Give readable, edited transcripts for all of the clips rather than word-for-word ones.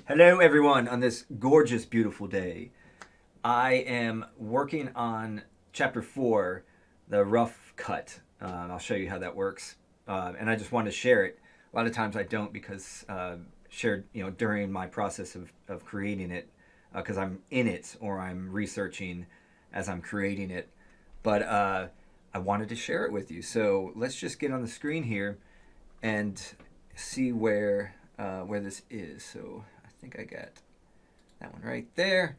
Hello, everyone, on this gorgeous, beautiful day. I am working on chapter 4, the rough cut. I'll show you how that works. And I just wanted to share it. A lot of times I don't because shared, during my process of creating it, because I'm in it or I'm researching as I'm creating it. But I wanted to share it with you. So let's just get on the screen here and see where this is. So I think I got that one right there.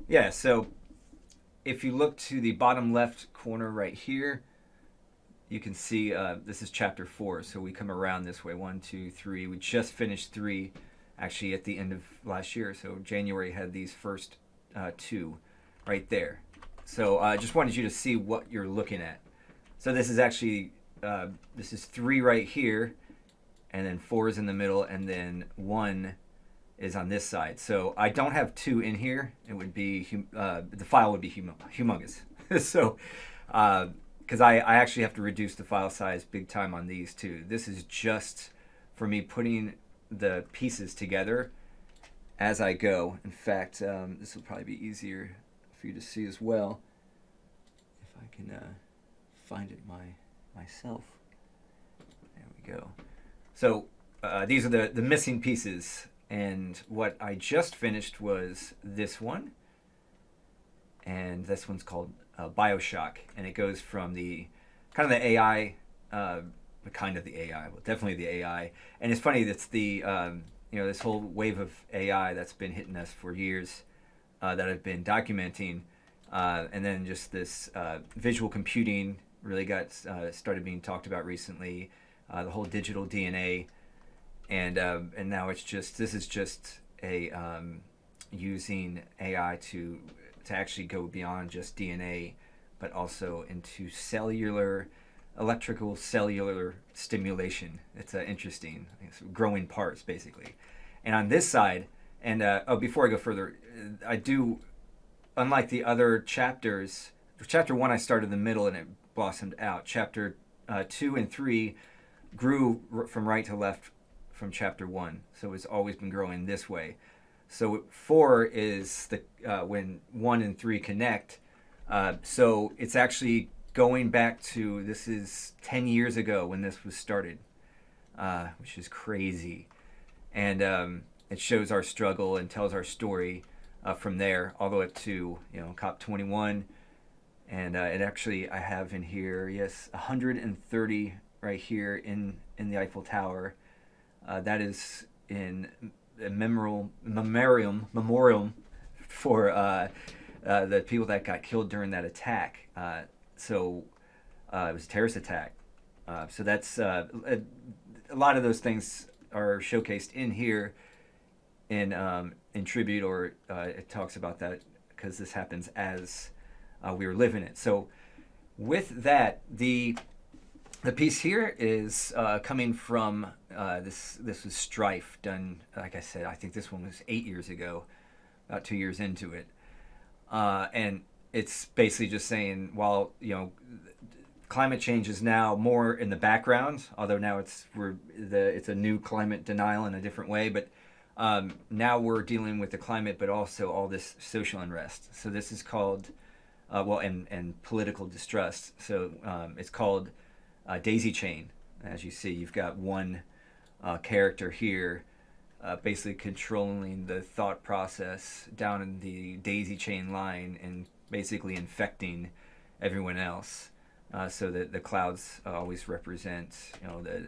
Yeah, so if you look to the bottom left corner right here, you can see this is chapter 4. So we come around this way. 1, 2, 3. We just finished 3 actually at the end of last year. So January had these first 2 right there. So I just wanted you to see what you're looking at. So this is actually, this is 3 right here, and then 4 is in the middle, and then 1 is on this side. So I don't have 2 in here. It would be, the file would be humongous. So, because I actually have to reduce the file size big time on these too. This is just for me putting the pieces together as I go. In fact, this will probably be easier for you to see as well if I can find it myself. There we go. So these are the missing pieces, and what I just finished was this one, and this one's called Bioshock, and it goes from the kind of the AI, well, definitely the AI, and it's funny that's the this whole wave of AI that's been hitting us for years, that I've been documenting, and then just this visual computing really got started being talked about recently, the whole digital DNA, and now this is just a using AI to actually go beyond just DNA, but also into electrical cellular stimulation. It's interesting. It's growing parts basically, and on this side, and before I go further, I do, unlike the other chapters. Chapter 1 I started in the middle and it blossomed out. Chapter 2 and 3 grew from right to left from chapter 1, so it's always been growing this way. So 4 is the when 1 and 3 connect. So it's actually going back to, this is 10 years ago when this was started, which is crazy. And it shows our struggle and tells our story from there all the way up to COP 21. And it actually, I have in here, yes, 130 right here in the Eiffel Tower. That is in a memoriam for the people that got killed during that attack. So it was a terrorist attack. So that's a lot of those things are showcased in here in tribute, or it talks about that because this happens as we were living it. So with that, the piece here is coming from this was Strife, done, like I said, I think this one was 8 years ago, about 2 years into it. And it's basically just saying, while climate change is now more in the background, although now it's a new climate denial in a different way, but now we're dealing with the climate, but also all this social unrest. So this is called and political distrust. So it's called daisy chain. As you see, you've got one character here basically controlling the thought process down in the daisy chain line and basically infecting everyone else. So that the clouds always represent the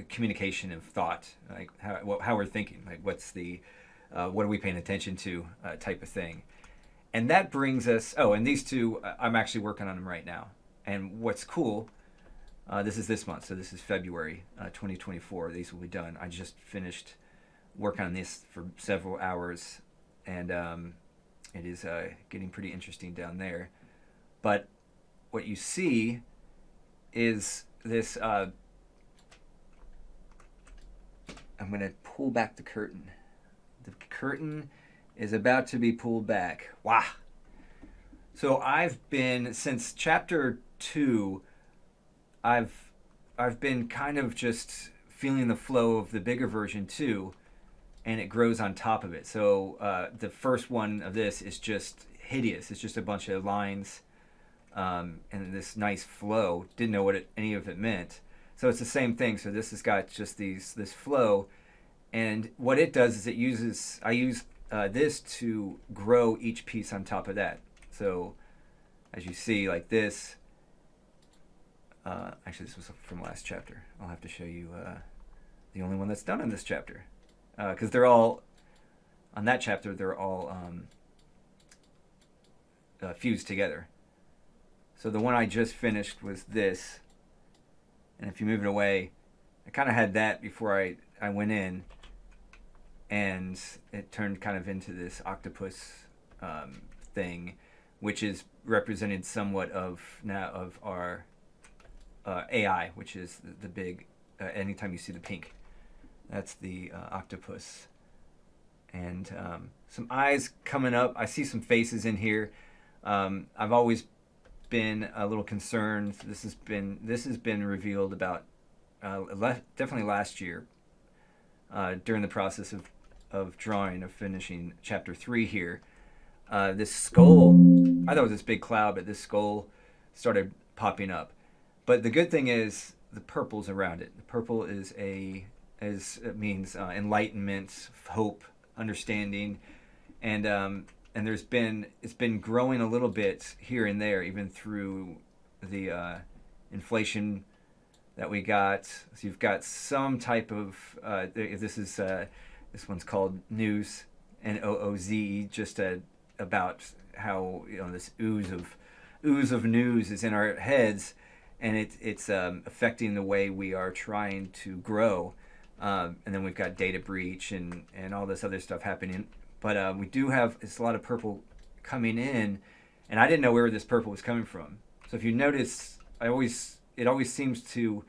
communication of thought, like how we're thinking, like what are we paying attention to, type of thing. And that brings us, and these two, I'm actually working on them right now. And what's cool, this is this month, so this is February 2024. These will be done. I just finished working on this for several hours, and it is getting pretty interesting down there. But what you see is this, I'm going to pull back the curtain. The curtain is about to be pulled back. Wow. So I've been, since chapter 2, I've been kind of just feeling the flow of the bigger version too, and it grows on top of it. So the first one of this is just hideous. It's just a bunch of lines and this nice flow. Didn't know what any of it meant. So it's the same thing. So this has got just this flow, and what it does is I use this to grow each piece on top of that. So as you see, like this. Actually, this was from last chapter. I'll have to show you the only one that's done in this chapter, because they're all on that chapter. They're all fused together. So the one I just finished was this, and if you move it away, I kind of had that before I went in, and it turned kind of into this octopus thing, which is represented somewhat of our AI, which is the big, anytime you see the pink, that's the octopus. And some eyes coming up. I see some faces in here. I've always been a little concerned. This has been revealed about definitely last year during the process of finishing chapter 3 here. This skull, I thought it was this big cloud, but this skull started popping up. But the good thing is the purple's around it. The purple it means enlightenment, hope, understanding, and it's been growing a little bit here and there, even through the inflation that we got. So you've got some type of this one's called News, NOOZ, just about how this ooze of news is in our heads. And it's affecting the way we are trying to grow. And then we've got data breach and all this other stuff happening. But we do have a lot of purple coming in. And I didn't know where this purple was coming from. So if you notice, it always seems to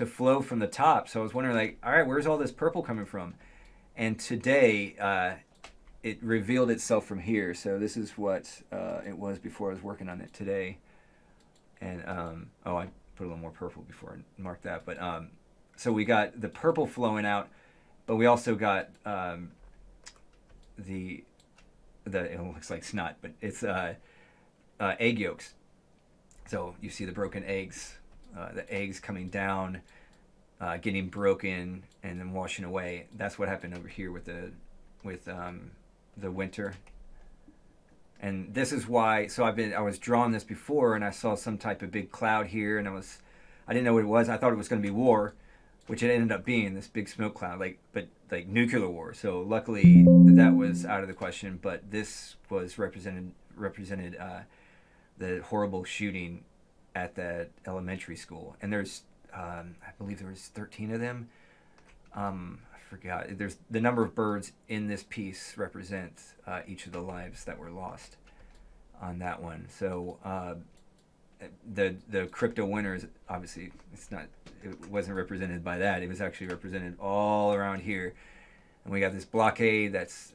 flow from the top. So I was wondering, like, all right, where's all this purple coming from? And today, it revealed itself from here. So this is what it was before I was working on it today. And I put a little more purple before I marked that. But so we got the purple flowing out, but we also got it looks like snot, but it's egg yolks. So you see the broken eggs, the eggs coming down, getting broken, and then washing away. That's what happened over here with the winter. And this is why. So I was drawing this before, and I saw some type of big cloud here, and I didn't know what it was. I thought it was going to be war, which it ended up being this big smoke cloud, like nuclear war. So luckily that was out of the question. But this was represented the horrible shooting at that elementary school, and there's I believe there was 13 of them. I forgot. There's the number of birds in this piece represent each of the lives that were lost on that one. So the crypto winners, obviously it wasn't represented by that. It was actually represented all around here, and we got this blockade that's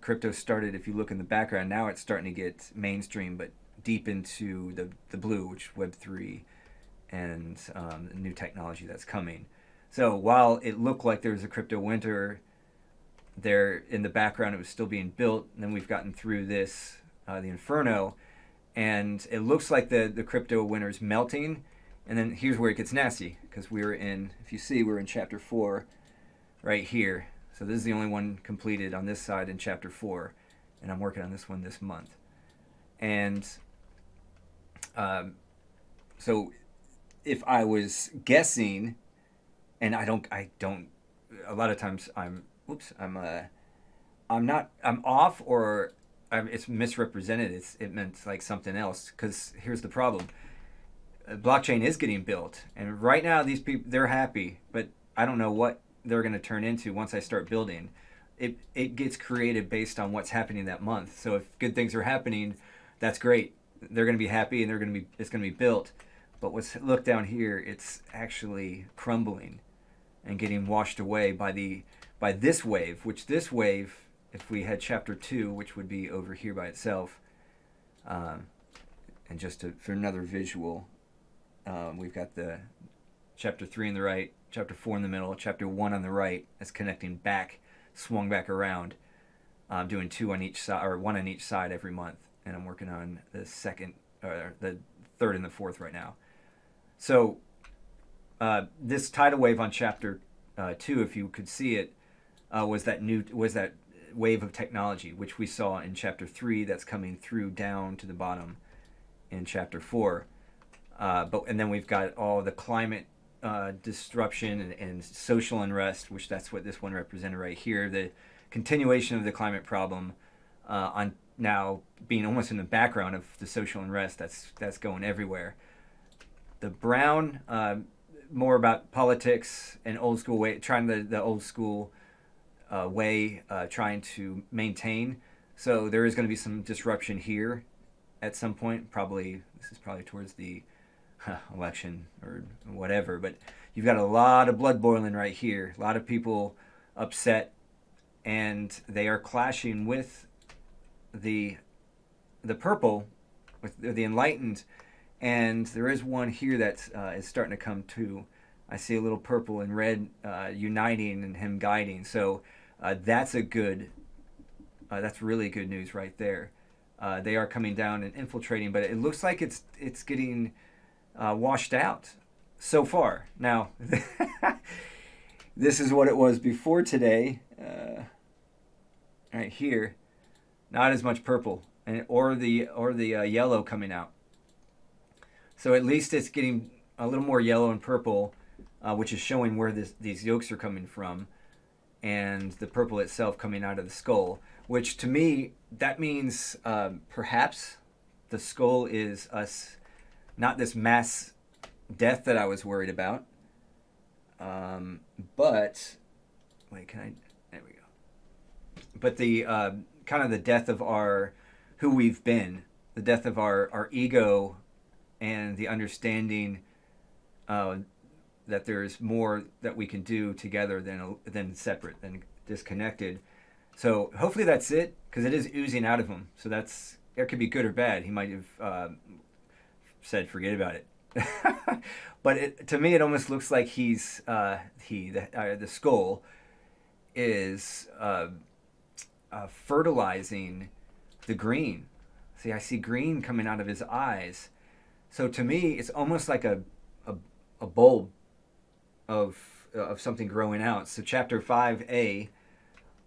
crypto started. If you look in the background now, it's starting to get mainstream, but deep into the blue, which is Web3 and new technology that's coming. So while it looked like there was a crypto winter there in the background, it was still being built. And then we've gotten through this, the Inferno, and it looks like the crypto winter's melting. And then here's where it gets nasty, because if you see, we're in chapter 4 right here. So this is the only one completed on this side in chapter 4, and I'm working on this one this month. And so if I was guessing, and I don't. A lot of times I'm off, or it's misrepresented. It meant like something else. Because here's the problem: blockchain is getting built, and right now these people, they're happy, but I don't know what they're going to turn into once I start building. It gets created based on what's happening that month. So if good things are happening, that's great. They're going to be happy, and it's going to be built. But look down here, it's actually crumbling and getting washed away by this wave, which this wave, if we had chapter 2, which would be over here by itself, and just for another visual, we've got the chapter 3 on the right, chapter 4 in the middle, chapter 1 on the right, that's connecting back swung back around. I'm doing 2 on each side, or 1 on each side every month, and I'm working on the second, or the third and the fourth right now. So this tidal wave on chapter 2, if you could see it, was that wave of technology, which we saw in chapter 3. That's coming through down to the bottom in chapter 4. And then we've got all the climate disruption and social unrest, which that's what this one represented right here. The continuation of the climate problem on now being almost in the background of the social unrest that's going everywhere. The brown, more about politics and old school way, trying the old school way, trying to maintain. So there is going to be some disruption here at some point. This is probably towards the election or whatever, but you've got a lot of blood boiling right here. A lot of people upset, and they are clashing with the purple, with the enlightened. And there is one here that is starting to come to. I see a little purple and red uniting and him guiding. So that's really good news right there. They are coming down and infiltrating, but it looks like it's getting washed out so far. Now, this is what it was before today. Right here, not as much purple or the yellow coming out. So at least it's getting a little more yellow and purple, which is showing where these yolks are coming from, and the purple itself coming out of the skull, which to me, that means perhaps the skull is us, not this mass death that I was worried about, but, wait, there we go. But the kind of the death of who we've been, the death of our ego, and the understanding that there's more that we can do together than separate, than disconnected. So hopefully that's it, because it is oozing out of him. So that could be good or bad. He might have said, forget about it. But to me, it almost looks like the skull is fertilizing the green. See, I see green coming out of his eyes. So to me, it's almost like a bulb of something growing out. So chapter 5a,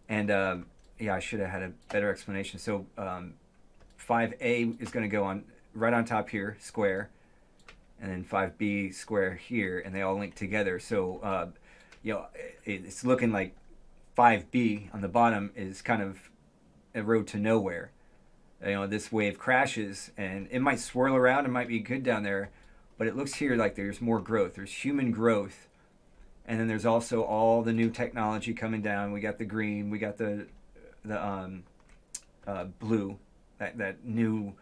and I should have had a better explanation. So 5a is going to go on right on top here, square, and then 5b square here, and they all link together. So it's looking like 5b on the bottom is kind of a road to nowhere. This wave crashes, and it might swirl around. It might be good down there, but it looks here like there's more growth. There's human growth, and then there's also all the new technology coming down. We got the green. We got the blue, that new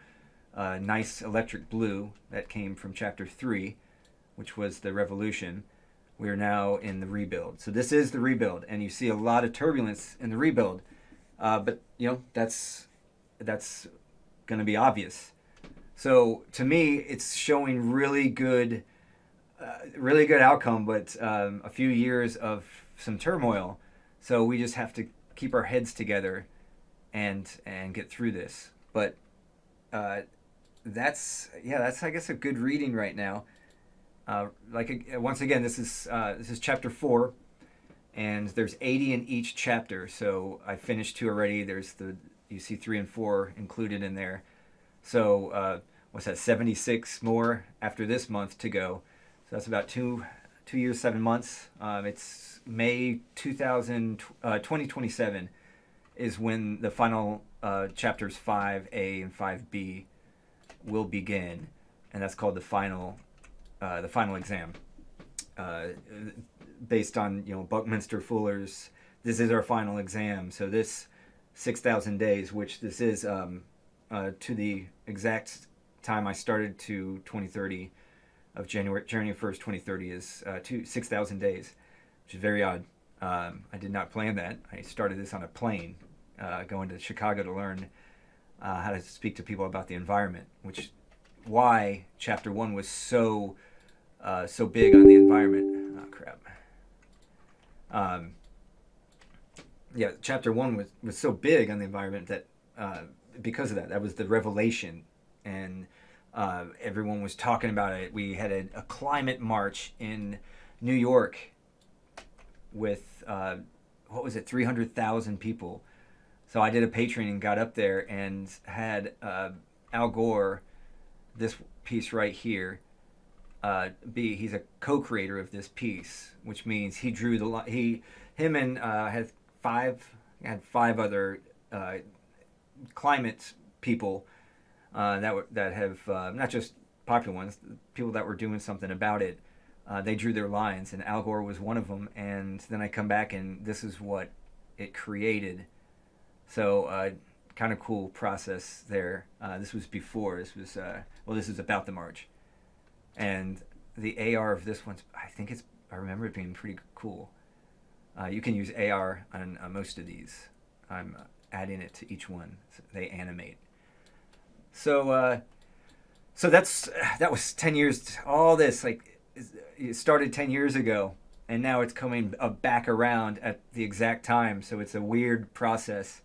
nice electric blue that came from chapter 3, which was the revolution. We are now in the rebuild. So this is the rebuild, and you see a lot of turbulence in the rebuild, but that's going to be obvious. So to me, it's showing really good outcome, but a few years of some turmoil. So we just have to keep our heads together and get through this. But that's I guess a good reading right now. Once again, this is chapter 4. And there's 80 in each chapter, so I finished 2 already. You see 3 and 4 included in there. So what's that? 76 more after this month to go. So that's about 2 years, 7 months. It's May 2027 is when the final chapters 5a and 5b will begin, and that's called the final exam. Based on Buckminster Fuller's, this is our final exam. So this 6,000 days, which this is to the exact time I started to 2030 of January 1st, 2030 is 6,000 days, which is very odd. I did not plan that. I started this on a plane going to Chicago to learn how to speak to people about the environment, why chapter 1 was so big on the environment. Oh, crap. yeah, chapter one was so big on the environment that because of that, that was the revelation, and everyone was talking about it. We had a climate march in New York with what was it, 300,000 people. So I did a Patreon and got up there and had Al Gore, this piece right here, he's a co-creator of this piece, which means he drew him and had five other climate people that have not just popular ones, people that were doing something about it. They drew their lines, and Al Gore was one of them. And then I come back, and this is what it created. So kind of cool process there. This was before. This is about the march, and the AR of this one's. I remember it being pretty cool. You can use AR on most of these. I'm adding it to each one. So they animate. So that was 10 years. All this it started 10 years ago, and now it's coming back around at the exact time. So it's a weird process,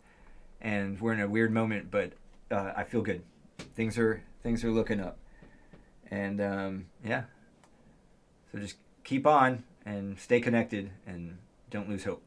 and we're in a weird moment. But I feel good. Things are looking up, and yeah. So just keep on and stay connected and don't lose hope.